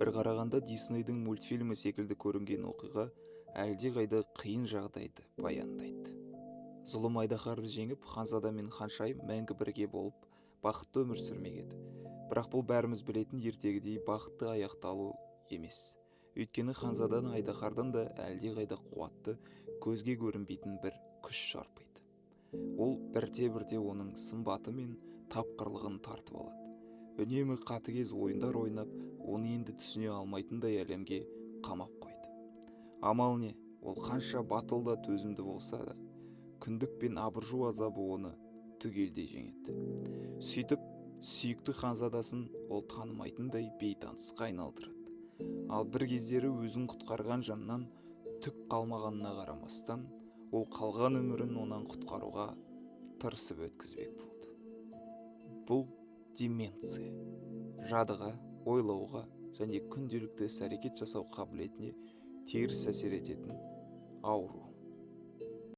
бір қарағанда Диснейдің мультфильмі секілді көрінген оқиға әлдеқайда қиын жағдайды баяндайды. Зұлым айдаһарды жеңіп, ханзада мен ханшайым мәңгі бірге болып, бақытты өмір сүрмек еді. Бірақ бұл бәріміз білетін ертегідей бақытты аяқталу емес. Өйткені ханзадан айдаһардан да әлдеқайда қуатты, көзге көрінбейтін бір күш шарпиды. Ол бірте-бірте оның сымбаты мен тапқырлығын тартып алады. Үнемі қатыгез ойындар ойнап, оны енді түсіне алмайтындай әлемге қамап қойды. Амал не? Ол қанша батыл да төзімді болса да, күндік пен абыржу азабы оны түгелдей жеңеді. Сөйтіп, сүйікті ханзадасын ол танымайтындай бейтанысқа айналдырады. Ал бір кездері өзін құтқарған жаннан түк қалмағанына қарамастан, ол қалған өмірін онан құтқаруға тырысып өткізбек болды. Бұл деменция, жадыға, ойлауға және күнделікті іс-әрекет жасау қабілетіне теріс әсер ететін ауру.